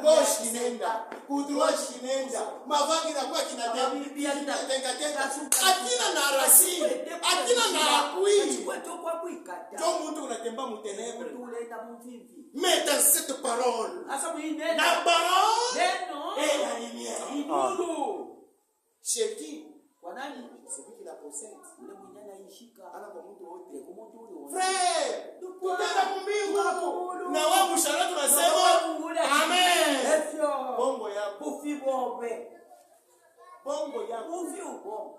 Gauche kinenda, droite kinenda. Mavagi na kwa kinatenga tenga. Akina na racine. Akina na appui. Ndio mtu unatemba mutenebre. Mais dans cette parole, la parole est la lumière. Chez qui? Celui qui la possède. Frère, tutenda kumbingu. Na wewe mshahara tunasema amen. Bongo yako. Bongo yako.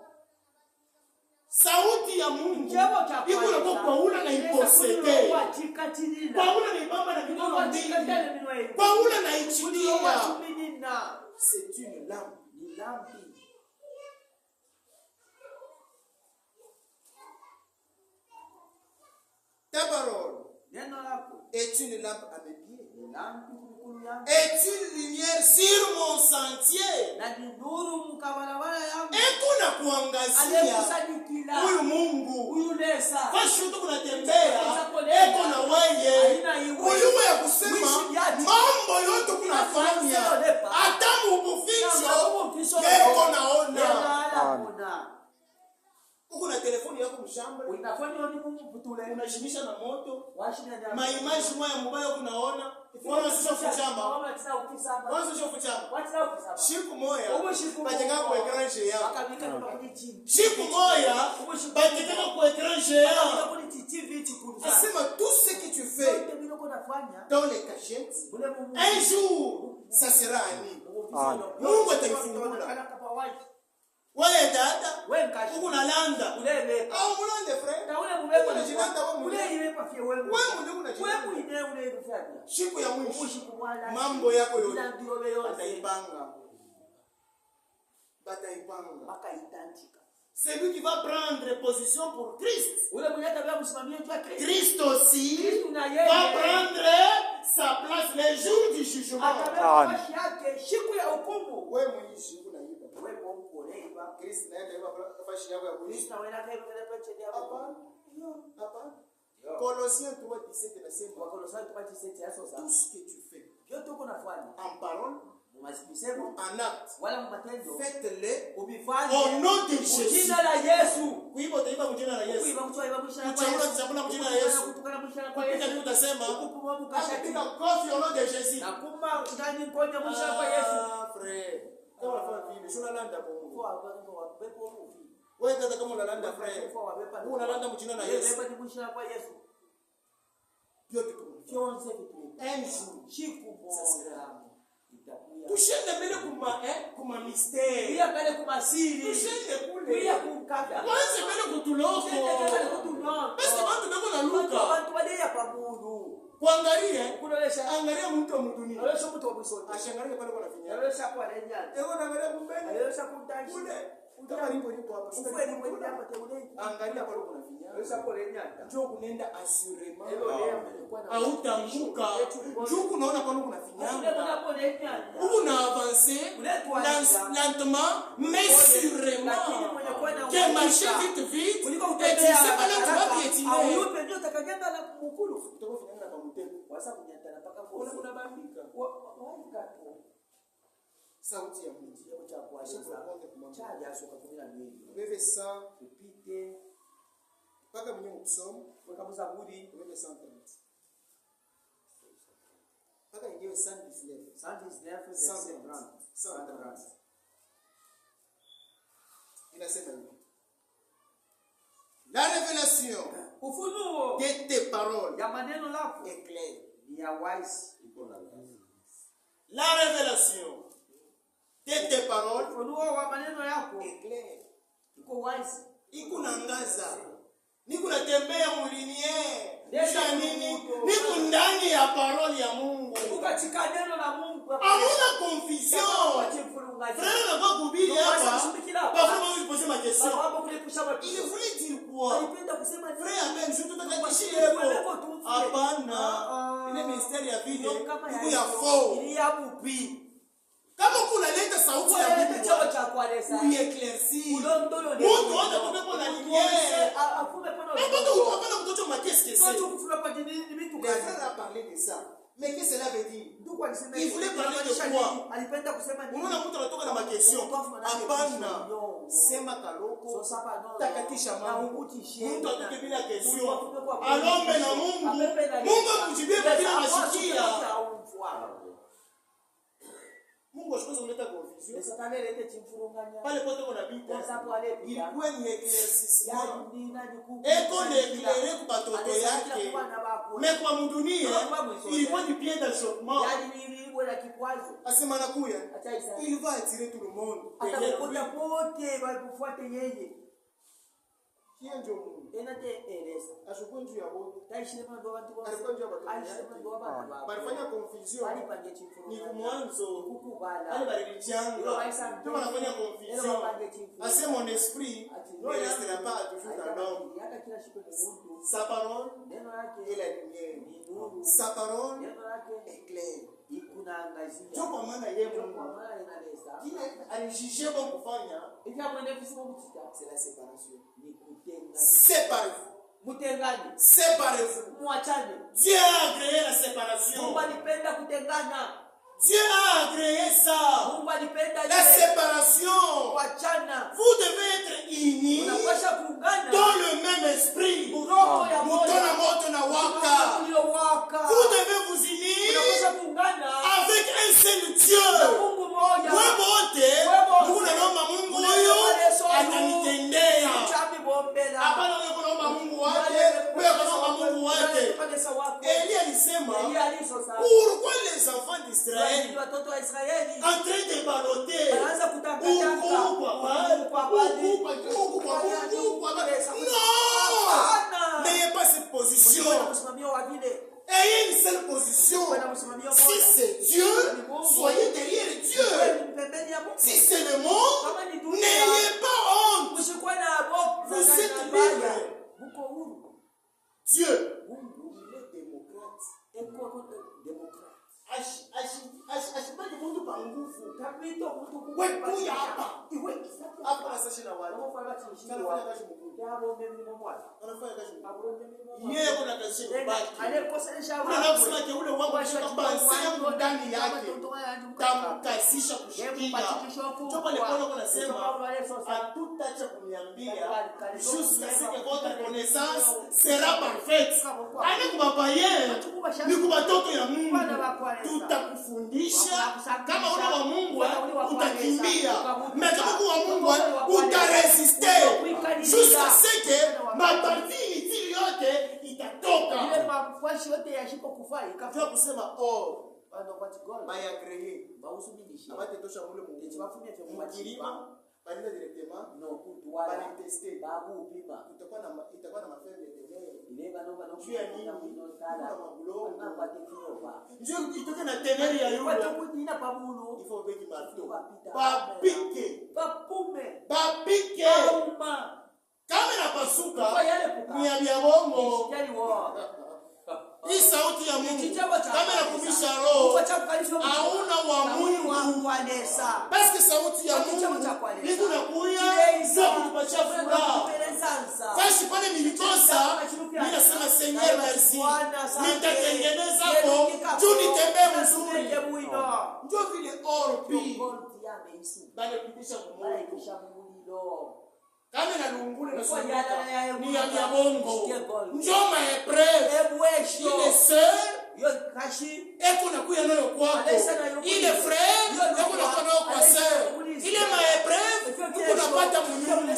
Sauti ya Mungu iko na Paula na iposete. Paula ni baba na mikono mbili. Paula na ichilia. C'est une lampe. Ni lampe. Ta parole est une lampe à mes pieds. Est une lumière sur mon sentier. Ekuna kuangazia huyu Mungu. Fashuto kunatembea. Eko na wewe. Huyu ya kusema mambo yote kunafanya. Hata mubuficho eko naona. Uko na telefoni yako mshamba. Unashimisha na moto. Maimaji moja mbaya kunaona. Wana sio kuchamba. Wana sio kuchamba. Shiku moja. Bajenga kwa ekran yao. Shiku moja. Bajenga kwa ekran yao. Asema tout ce que tu fais dans les cachettes, un jour ça sera ami. Mungu atakufungula. Wewe dada, uko na landa. Au mulande frère. Uko na jinanda wewe mule. Wewe mule kuna jinanda. Siku ya mwisho. Mambo yako yote. Bataipanga. C'est lui qui va prendre position pour Christ. Christ aussi va prendre sa place le jour du jugement. Wewe mwenye siku na hiyo. Kristo naye ataiba fashi yako ya polisi. Hapana. Hapana. Colossiens 3:17 nasema tout ce que tu fais en parole, en acte, faites-le au nom de Jésus. Kuimba utaimba kwa jina la Yesu. Kuchagua chakula kwa jina la Yesu. Kupika nini utasema? Kupika kofi au nom de Jésus. Frère. Kama unafanya vile, sio unalanda kwa Mungu. Wewe tata kama unalanda frère. Wewe unalanda kwa jina la Yesu. Tushende mbele kuma misteri. Pia mbele kuma siri. Tushende kule. Pia kumkata. Kwanza mbele kutuloko. Basi watu bako na luka. Watu wadeya kwa Mungu. Kuangalia. Kunaelesha. Angalia mtu wa mdunia. Anaelesha mtu wa mwisho. Ashangalia pale kwa finya. Anaelesha kwa lenyana. Ego naangalia kumbele. Anaelesha kumtaji. Kule. Kama nipo hapa. Ukweli mwenye hapa teule. Angalia pale kuna finya. Anaelesha kwa lenyana. Njoo kunenda assurement. Hautaanguka. Njoo kunaona pale kuna finya. Unapo lenyana. On a avancé lentement, mais sûrement. Que marcher vite, vite. Et tu sais pas là, tu vas piétiner. Sauti ya Mungu. Bebe ça. Paka mwenye kusoma. Bebe 130. Paka ingiwe 119 verset 30. Inasema hivi. La révélation de tes paroles est claire. La révélation de tes paroles est claire. Iko nangaza. Niko natembea mulinie. Nisha nini? Niko ndani ya parole ya Mungu. Katika neno la Mungu. Hamuna confusion. Frère n'a pas oublié hapa. Parfois moi je posais ma question. Il voulait dire quoi? Frère amen, je te takishie hapo. Hapana. Ile misteri ya vile iko ya faux. Ili ya mupi. Kama kuna leta sauti ya Mungu. Uieclaircir. Mungu hata tunapo na lumière. Hapana kutoka makeske c'est. Les frères a parlé de ça. Mais qu'est-ce que cela veut dire? Il voulait parler de quoi? Unaona mtu anatoka na makesio. Hapana. Sema kaloko. Takatisha mambo. Mtu atoke bila kesio. Alombe na Mungu. Mungu akujibie bila mashikia. Mungu ashikoza kuleta confusion. Pale pote kuna bita. Ilikuwa ni éclaircissement. Eko ni éclairer kwa batoto yake. Mais kwa mdunia ilikuwa ni pied d'achoppement. Asema nakuya. Il va attirer tout le monde. Atakuja pote wakufuate yeye. Kia ndio Mungu. Ashukuru juu ya wote. Barifanya confusion. Ni mwanzo. Ali barilichanga. Kama anafanya confusion. Assez mon esprit ne restera pas toujours dans l'homme. Sa parole est la lumière. Sa parole est claire. Ndio kwa maana yeye Mungu kile alijijia kwa kufanya c'est la séparation. Séparez-vous. Séparez-vous. Dieu a créé la séparation. Dieu a créé ça. La séparation. Vous devez être unis dans le même esprit. Vous devez vous unir avec un seul Dieu. Elie alisema, pourquoi les enfants d'Israël en train de balloter non, n'ayez pas cette position. Ayez une seule position. Si c'est Dieu, soyez derrière Dieu. Si c'est le monde, n'ayez pas honte. Vous êtes libre. Dieu, il est démocrate. ashibaki mundu pa nguvu. Kapito mtu Wewe hapa. Iwe Hapo sasa na wale. Anafanya kazi Anafanya kazi mkuu. yabo mimi mmoja. Anafanya kazi mkuu. Abonde mimi Yeye kuna kazi mbaki. Aliyekosesha Kuna nafsi yake ule wangu shika pansia ndani yake. Tamkasisha kushikia. Chopa lekono kuna sema hatutacha kuniambia juste parce que votre connaissance sera parfaite. Ani kubaba yeye ni kubatoto ya Mungu. Tutakufundisha kama una wa Mungu utakimbia. Mais kama kwa Mungu utaresiste. Juste parce que maparti yote itatoka. ile mafwashi yote yashiko kufai Kafia kusema oh bado kwa tigol baya créer. bausubidisha Abate tosha mule Mungu. bafumia cyo Mukirima balina directement no kutwala bali tester. babu upima Itakuwa na mafende tenere. ile bano Juu ya nini? kala Kuna mabulo. na patefio ba Ndio itoke na tenere ya yule. watu kujina pabulu Il faut beki marteau. Papita. Papike. bapume Papike. uma Kama inapasuka kwa yale kuka ni ya bia bongo. Kijali wa Hii sauti ya Mungu. Kichaba cha Kama inakumisha roho. kwa cha kukalisha Hauna wa Mungu. wangu anesa Parce que sauti ya Mungu iko na kuya za kutupatia furaha. Kashi pale nilikosa, ninasema Seigneur merci. Nitatengeneza hapo, juu nitembee mzuri. Ndio vile orpi. Bale kupisha Mungu. Kama na lungule na soka ni ya bongo. Njoma épreuve. Ile sœur eko na kuya nayo kwako. Ile frère eko na kuya nayo kwa sœur. Ile épreuve uko napata munyumba.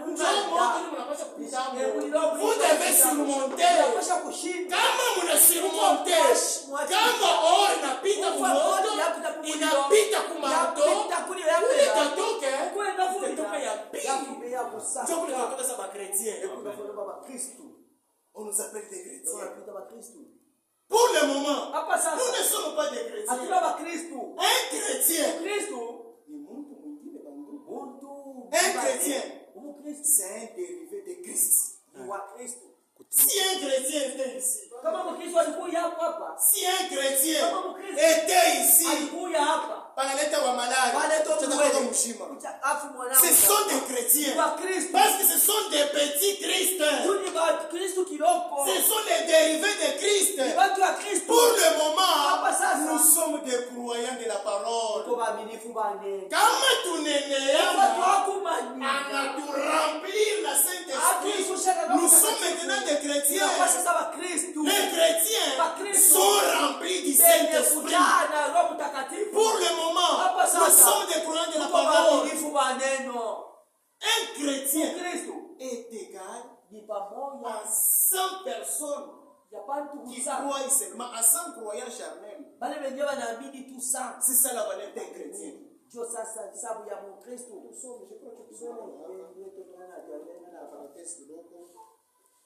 Njoma unapaswa kupita. Vous devez surmonter. Kama muna surmonter. Kama or inapita kumoto, inapita kumato. Ule katoke ya pili. Ndio kule tunatoka sasa chrétien. On nous appelle des chrétiens. Pour le moment, nous ne sommes pas des chrétiens. Un chrétien. Un chrétien. C'est un dérivé de Christ. Si un chrétien était ici. Si un chrétien était ici. Panaleta wa malari. Ce sont des chrétiens. Parce que ce sont des petits Christ. Ce sont les dérivés de Christ. Pour le moment, nous sommes des croyants de la parole. Kama tuneneana, tu remplir la Saint-Esprit. Nous sommes maintenant des chrétiens. Les chrétiens sont remplis du Saint-Esprit. Pour le moment, nous sommes des croyants de la parole. Un chrétien est égal à 100 personnes qui croient seulement, à 100 croyants charnels. C'est ça la valeur d'un chrétien.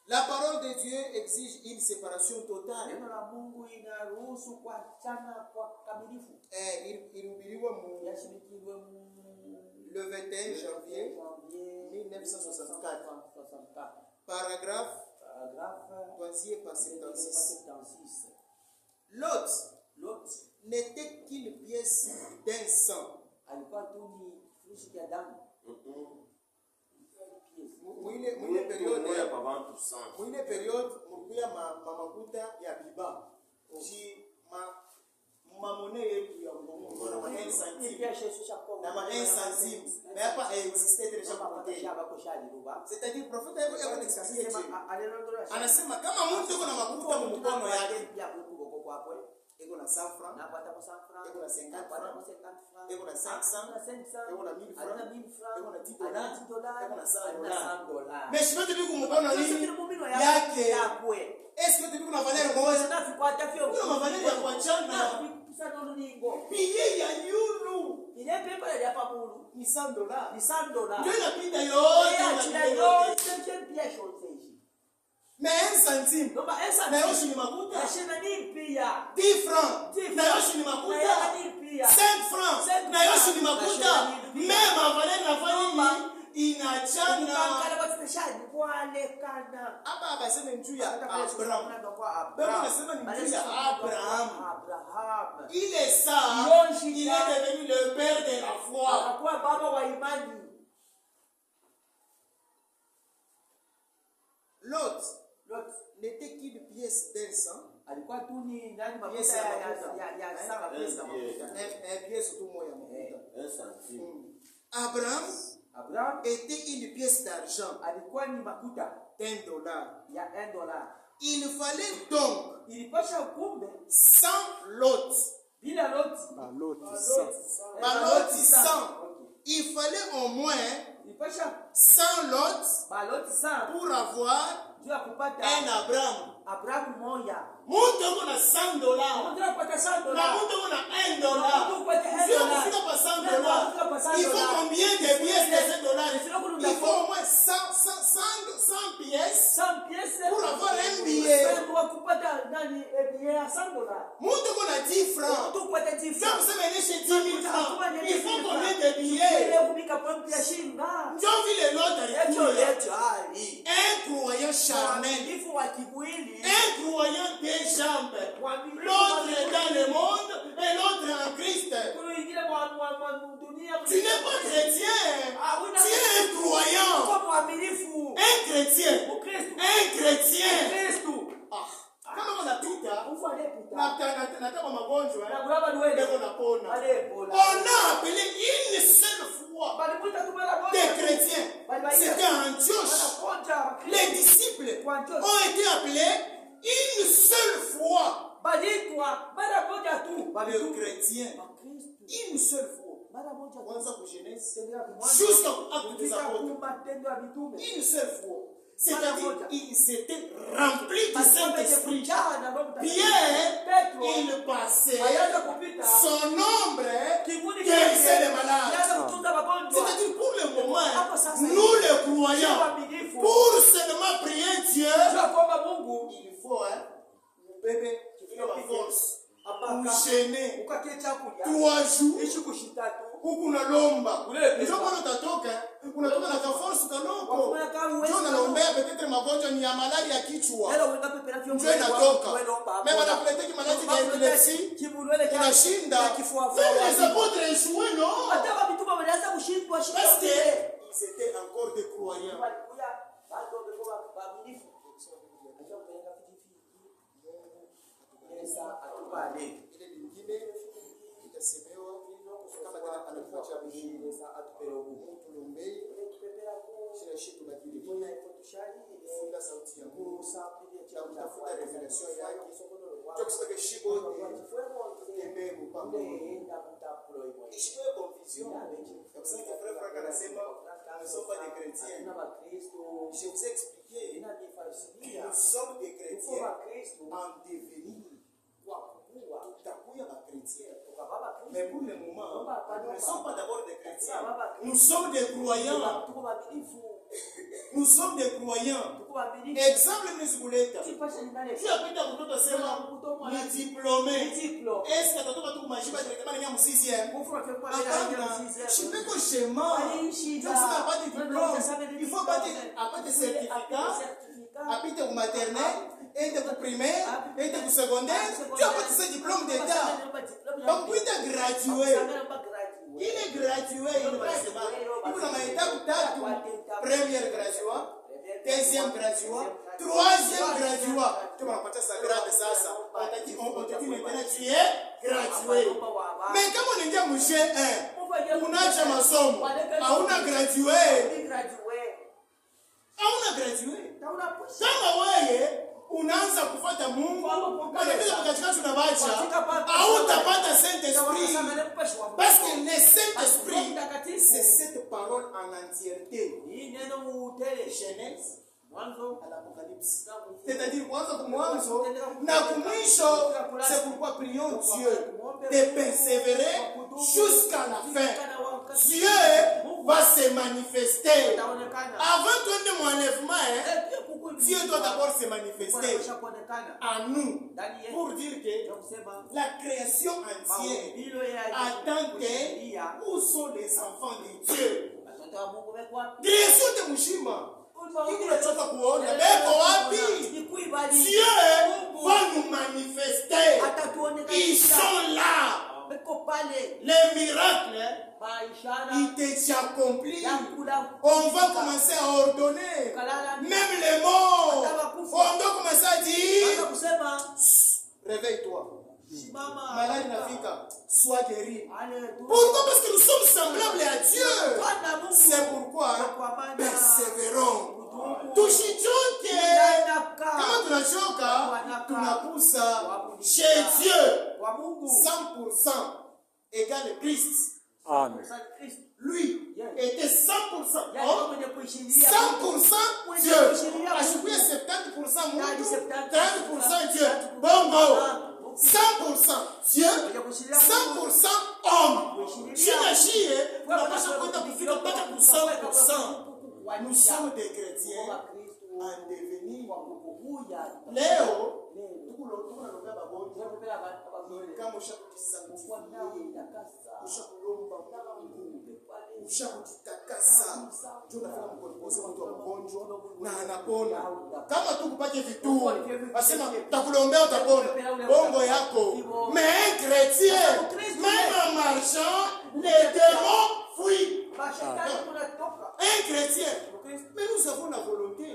La parole de Dieu exige une séparation totale. Le 21 janvier 1964. Paragraphe 3e par 76. L'autre n'était qu'une pièce d'un sang. Mwile periode mkuya mamakuta ya biba ji mamone yetu ya Kongo na 1 centime na 1 centime mais hapa existait déjà côté. C'est-à-dire prophète yako expliquer anasema kama mtu yuko na makuta mkono yake eko na 100 francs eko na 50 francs eko na 500 eko na 1000 francs eko na $10 eko na $100. Mais je veux te dire que mkono yake est-ce que tu peux na valeur moja kuna valeur ya kuachana piye ya yulu ile pepa ya pabulu ni $100 ndio inapita yote mais 1 centime na yoshi ni makuta 10 francs na yoshi ni makuta 5 francs na yoshi ni makuta même valeur na fani inachana balekana. Aba baseme njuu ya Abraham. Bebo nasema ni njuu ya Abraham. Abraham. Il est ça. Il est devenu le père de la foi. Akakuwa baba wa imani. L'autre n'était qu'une pièce d'un sang. Alikuwa tu ni nani mafuta Pièce ya ya pesa mafuta. mafuta. Un pièce tout moya mafuta. Un centime. Abraham était une pièce d'argent. Alikuwa ni makuta $1. ya $1. Il fallait donc Ilipasha kumbe sans Lot. bila loti. Baloti 100. Il fallait au moins Ilipasha 100 Lot baloti sana pour avoir juu ya kupata un Abraham. Abrahamu moja. Mtu ako na $100. Mtu anapata $100. Na mtu ako na $1. Mtu upate $1. Si on kufika pa $100, il faut combien de pièces de $100? Il faut au moins 100 pièces 100 pièces pour avoir un billet. Kwa kupata nani billet ya $100. Mtu ako na 10 francs. Mtu upate 10 Si francs. on se met chez 10 000 francs, il faut combien de billets? Ile kupika pombe ya shinga. Ndio vile l'autre Echo alikuwa. lecho hali. Un croyant charnel. Ifu wa kimwili. Un croyant des jambes. L'autre est dans le monde et l'autre en Christ. Kuingia mwa dunia. Tu n'es pas chrétien. Tu es un croyant. Kwa mwaminifu. Un chrétien. Mkristo. Un chrétien. Kristo. Kama unapita Ufu alepita. na kama magonjwa Na kulaba duwe. ndio unapona. Alepona. On a appelé une seule fois Balimuita tu mara moja. des chrétiens. C'était à Antioche. Les disciples ont été appelés une seule fois. Balitwa mara moja tu. Les chrétiens. Kristo. Une seule fois. Mara moja Kwanza ku Genèse Jusqu'à jusqu'à Actes des Apôtres. matendo ya mitume. Une seule fois. C'est-à-dire qu'il s'était rempli du Saint-Esprit. Pierre, il passait, son ombre guérissait les malades. C'est-à-dire pour le moment, nous les croyants, pour seulement prier Dieu, il faut bébé qui fait la force. Kushene 3 jours huku unalomba ndio maana unatoka na force kaloko ndio unalombea peut-être magonjwa ni ya malaria ya kichwa ndio inatoka mais wanakuletea kimalati ya epilepsy kinashinda les apôtres échoués non parce que ils étaient encore des croyants. Ile nyingine itasemewa kama tena anakuacha mjini tulombei shida shitu badili funga sauti ya Mungu na kutafuta revelation yake tukisema shibo tembe mpambo ishwe confusion comme ça que frère Franck anasema nous sommes pas des chrétiens. Je vous ai expliqué que nous sommes des chrétiens en devenir. Mais pour le moment, nous ne sommes pas d'abord des chrétiens. Nous sommes des croyants. Nous sommes des croyants. Exemple, tu as pris ta photo de sema, ni diplômé. Est-ce que tu as tout magie directement dans le 6e? Je peux que chez moi, tu n'as pas de diplôme. Il faut pas de certificat. Habite au maternel, et au primaire, et au secondaire. Tu n'as pas de ce diplôme d'État. Donc, tu es gradué. Il est gradué. Il faut une étape tatu. Première graduat, deuxième graduat, troisième graduat. Tu vas pas ça grade ça. On t'a dit maintenant tu es gradué. Mais comme on est déjà mouché, on a déjà ma somme. On a gradué. Hauna graduate. Kama wewe unaanza kufuata Mungu, unapita katikati unabacha, hautapata Saint-Esprit. Parce que le Saint-Esprit, c'est cette parole en entièreté. Genèse à l'Apocalypse. C'est-à-dire, mwanzo na kumwisho, c'est pourquoi prions Dieu de persévérer jusqu'à la fin. Dieu va se manifester. Avant ton enlèvement, Dieu doit d'abord se manifester à nous pour dire que la création entière attend que où sont les enfants de Dieu. Création de Mushima. Kiki unachoka kuona. Beko wapi? Dieu va nous manifester. Ils sont là. Les miracles, il était accompli. On va commencer à ordonner. Même les morts. On doit commencer à dire, réveille-toi. Malade Nafika, sois guéri. Pourquoi? Parce que nous sommes semblables à Dieu. C'est pourquoi persévérons. Tushichoke. Kama tunachoka, tunakusa chez Dieu. 100% égale Christ. Amen. Lui était 100% homme, 100% Dieu. Achoué 70% Mungu, 30% Dieu. Bongo. 100% Dieu, 100% homme. Chinachie, tunapaswa kwenda kufika mpaka 100%. Nous sommes des chrétiens en devenir. Leo tukunalobea bagonjwa kama ushakulomba ushakutakasa tunafika mkongozi mtu wa mgonjwa na anapona. Kama tukupate vitu asema takulombea utapona bongo yako. Mais un chrétien même en marchant les démons fuient. Un chrétien, mais nous avons la volonté.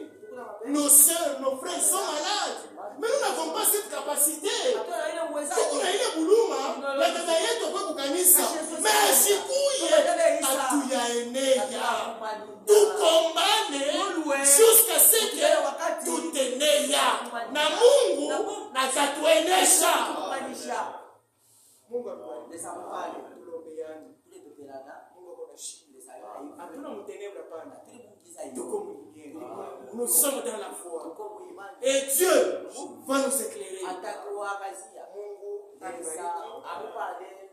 Nos sœurs, nos frères sont malades, mais nous n'avons pas cette capacité. Tukuna ile buluma na tata yetu kwa kukanisa, mais shikuye atuyaenea. Tukombane jusqu'à ce que tuteneya na Mungu atatuenesha. Mungu atubariki. Hatuna mtenebra pana. Tuko mwingine. Nous sommes dans la foi. Et Dieu va nous éclairer. Mungu atubariki.